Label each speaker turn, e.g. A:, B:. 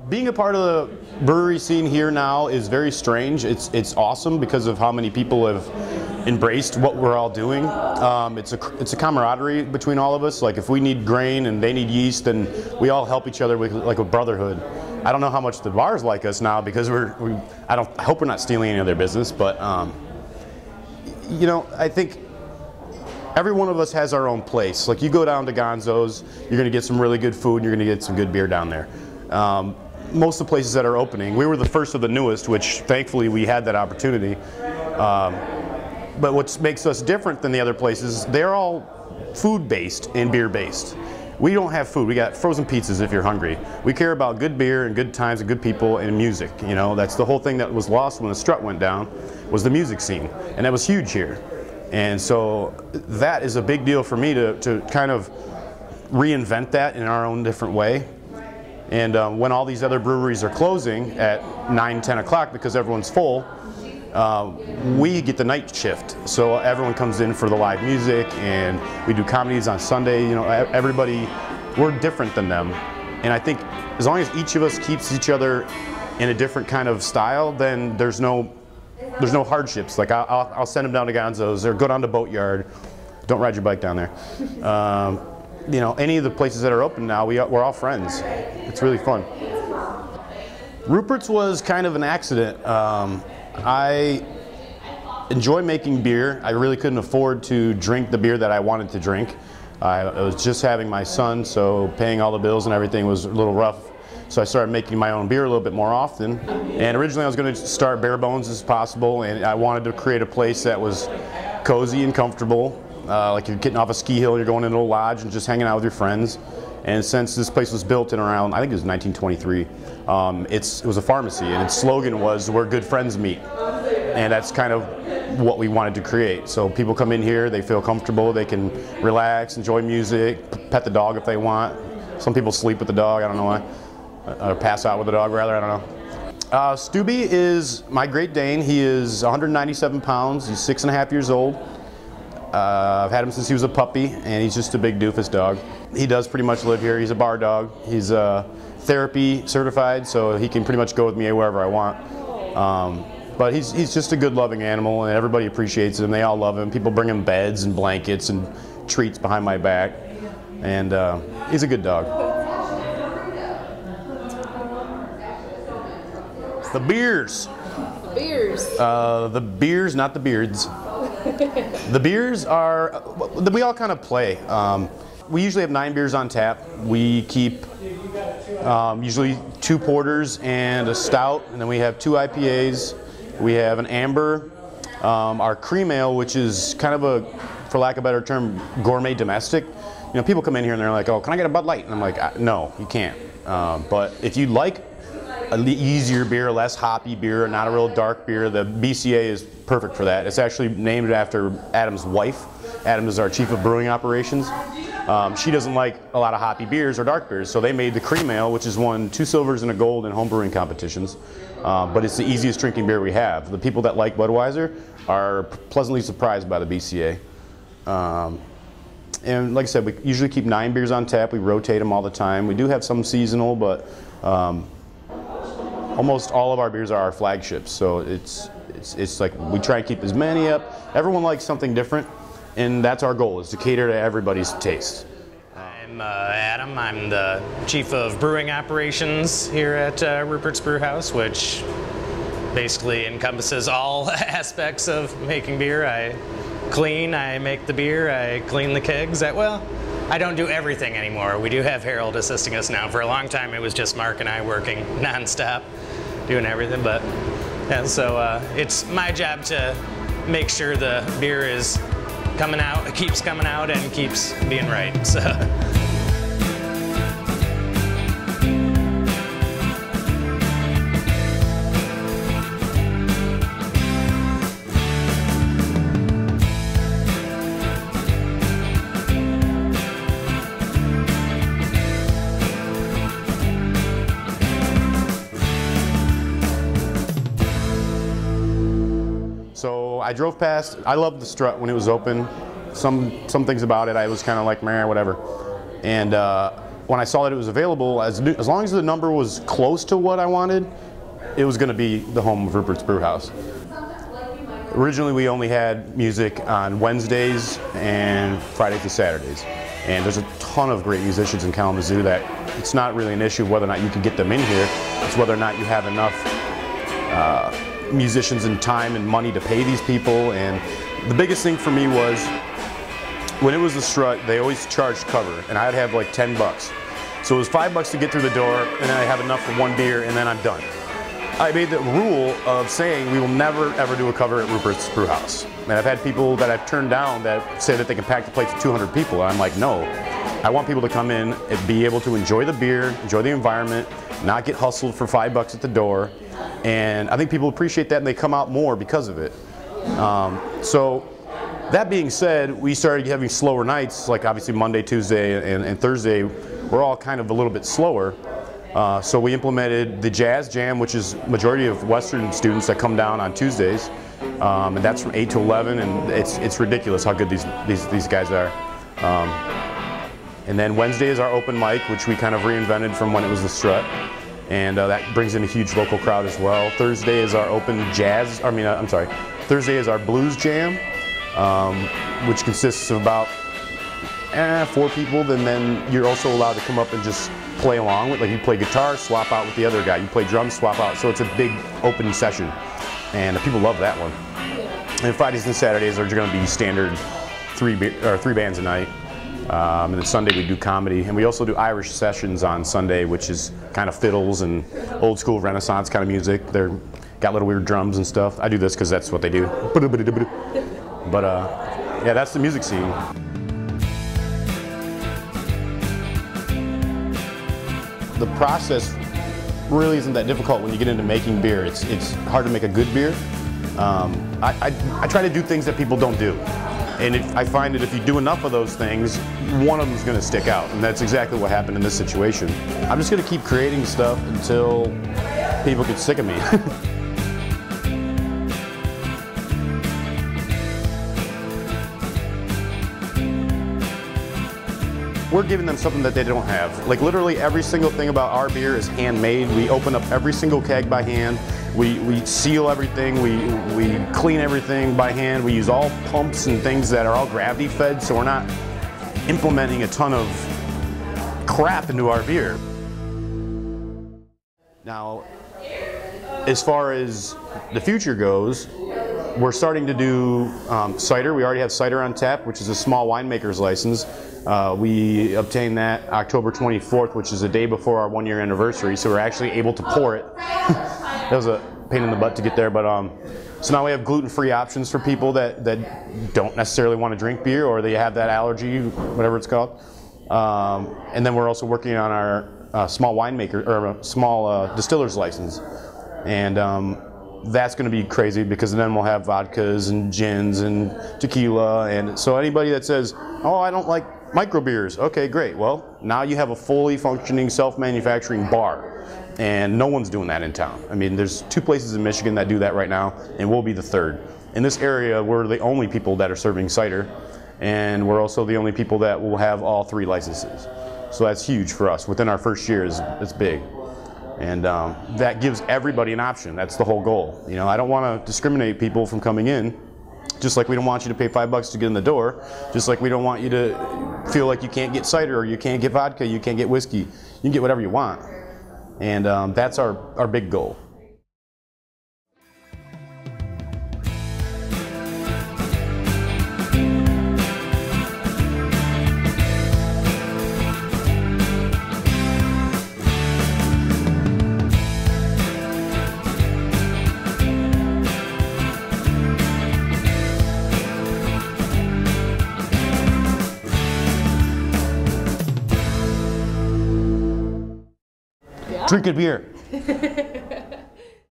A: Being a part of the brewery scene here now is very strange. It's awesome because of how many people have embraced what we're all doing. It's a camaraderie between all of us. Like if we need grain and they need yeast, then we all help each other with like a brotherhood. I don't know how much the bars like us now because I hope we're not stealing any of their business, but you know, I think every one of us has our own place. Like you go down to Gonzo's, you're gonna get some really good food and you're gonna get some good beer down there. Most of the places that are opening, we were the first of the newest, which thankfully we had that opportunity. But what makes us different than the other places, they're all food-based and beer-based. We don't have food. We got frozen pizzas if you're hungry. We care about good beer and good times and good people and music. You know, that's the whole thing that was lost when the strut went down, was the music scene. And that was huge here. And so that is a big deal for me to kind of reinvent that in our own different way. And when all these other breweries are closing at 9, 10 o'clock because everyone's full, we get the night shift. So everyone comes in for the live music and we do comedies on Sunday. You know, everybody, we're different than them. And I think as long as each of us keeps each other in a different kind of style, then there's no hardships. Like I'll send them down to Gonzo's or go down to Boatyard. Don't ride your bike down there. You know, any of the places that are open now, we're all friends. It's really fun. Rupert's was kind of an accident. I enjoy making beer. I really couldn't afford to drink the beer that I wanted to drink. I was just having my son, so paying all the bills and everything was a little rough. So I started making my own beer a little bit more often. And originally I was going to start bare bones as possible, and I wanted to create a place that was cozy and comfortable. Like you're getting off a ski hill, you're going into a lodge and just hanging out with your friends. And since this place was built in around, I think it was 1923, it was a pharmacy, and its slogan was, "Where good friends meet." And that's kind of what we wanted to create. So people come in here, they feel comfortable, they can relax, enjoy music, pet the dog if they want. Some people sleep with the dog, I don't know why. Or pass out with the dog rather, I don't know. Stubby is my Great Dane. He is 197 pounds, he's 6.5 years old. I've had him since he was a puppy, and he's just a big doofus dog. He does pretty much live here. He's a bar dog. He's therapy certified, so he can pretty much go with me wherever I want. But he's just a good loving animal, and everybody appreciates him. They all love him. People bring him beds and blankets and treats behind my back, and he's a good dog. The beers.
B: The beers.
A: The beers, not the beards. The beers are, we all kind of play. We usually have 9 beers on tap. We keep usually 2 porters and a stout, and then we have 2 IPAs. We have an amber, our cream ale, which is kind of a, for lack of a better term, gourmet domestic. You know, people come in here and they're like, "Oh, can I get a Bud Light?" And I'm like, "No, you can't." But if you like an easier beer, less hoppy beer, not a real dark beer, the BCA is perfect for that. It's actually named after Adam's wife. Adam is our chief of brewing operations. She doesn't like a lot of hoppy beers or dark beers, so they made the cream ale, which has won 2 silvers and a gold in home brewing competitions. But it's the easiest drinking beer we have. The people that like Budweiser are pleasantly surprised by the BCA. And like I said, we usually keep 9 beers on tap. We rotate them all the time. We do have some seasonal, but almost all of our beers are our flagships. So it's like we try and keep as many up. Everyone likes something different, and that's our goal, is to cater to everybody's taste.
C: I'm Adam. I'm the chief of brewing operations here at Rupert's Brew House, which basically encompasses all aspects of making beer. I clean, I make the beer, I clean the kegs. Well, I don't do everything anymore. We do have Harold assisting us now. For a long time it was just Mark and I working non-stop, doing everything, but yeah, so it's my job to make sure the beer is coming out, keeps coming out, and keeps being right. So.
A: So I drove past. I loved the Strut when it was open. Some things about it I was kind of like, meh, whatever. And when I saw that it was available, as long as the number was close to what I wanted, it was going to be the home of Rupert's Brew House. Originally, we only had music on Wednesdays and Fridays and Saturdays. And there's a ton of great musicians in Kalamazoo that it's not really an issue of whether or not you can get them in here. It's whether or not you have enough musicians and time and money to pay these people. And the biggest thing for me was, when it was the strut, they always charged cover, and I'd have like 10 bucks. So it was $5 to get through the door, and then I have enough for one beer, and then I'm done. I made the rule of saying we will never ever do a cover at Rupert's Brew House. And I've had people that I've turned down that say that they can pack the place for 200 people, and I'm like, no. I want people to come in and be able to enjoy the beer, enjoy the environment, not get hustled for $5 at the door. And I think people appreciate that, and they come out more because of it. So that being said, we started having slower nights, like obviously Monday, Tuesday, and Thursday were all kind of a little bit slower. So we implemented the Jazz Jam, which is majority of Western students that come down on Tuesdays, and that's from 8 to 11, and it's ridiculous how good these guys are. And then Wednesday is our open mic, which we kind of reinvented from when it was the strut, and that brings in a huge local crowd as well. Thursday is our open jazz. Thursday is our blues jam, which consists of about 4 people. Then you're also allowed to come up and just play along with, like you play guitar, swap out with the other guy. You play drums, swap out. So it's a big open session, and people love that one. And Fridays and Saturdays are going to be standard 3 bands a night. And then Sunday we do comedy, and we also do Irish sessions on Sunday, which is kind of fiddles and old school Renaissance kind of music. They're got little weird drums and stuff. I do this because that's what they do. But yeah, that's the music scene. The process really isn't that difficult when you get into making beer. It's hard to make a good beer. I try to do things that people don't do. And I find that if you do enough of those things, one of them is going to stick out. And that's exactly what happened in this situation. I'm just going to keep creating stuff until people get sick of me. We're giving them something that they don't have. Like literally every single thing about our beer is handmade. We open up every single keg by hand. We seal everything. We clean everything by hand. We use all pumps and things that are all gravity fed, so we're not implementing a ton of crap into our beer. Now, as far as the future goes, we're starting to do cider. We already have cider on tap, which is a small winemaker's license. We obtained that October 24th, which is the day before our 1-year anniversary, so we're actually able to pour it. That was a pain in the butt to get there, but so now we have gluten-free options for people that don't necessarily want to drink beer, or they have that allergy, whatever it's called. And then we're also working on our small winemaker, or small distiller's license. And that's going to be crazy, because then we'll have vodkas and gins and tequila. And so anybody that says, oh, I don't like micro beers, okay, great. Well, now you have a fully functioning self-manufacturing bar. And no one's doing that in town. I mean, there's 2 places in Michigan that do that right now, and we'll be the 3rd. In this area, we're the only people that are serving cider, and we're also the only people that will have all 3 licenses. So that's huge for us. Within our first year, it's big. And that gives everybody an option. That's the whole goal. You know, I don't want to discriminate people from coming in, just like we don't want you to pay $5 to get in the door, just like we don't want you to feel like you can't get cider, or you can't get vodka, you can't get whiskey. You can get whatever you want. And that's our big goal. Drink a beer.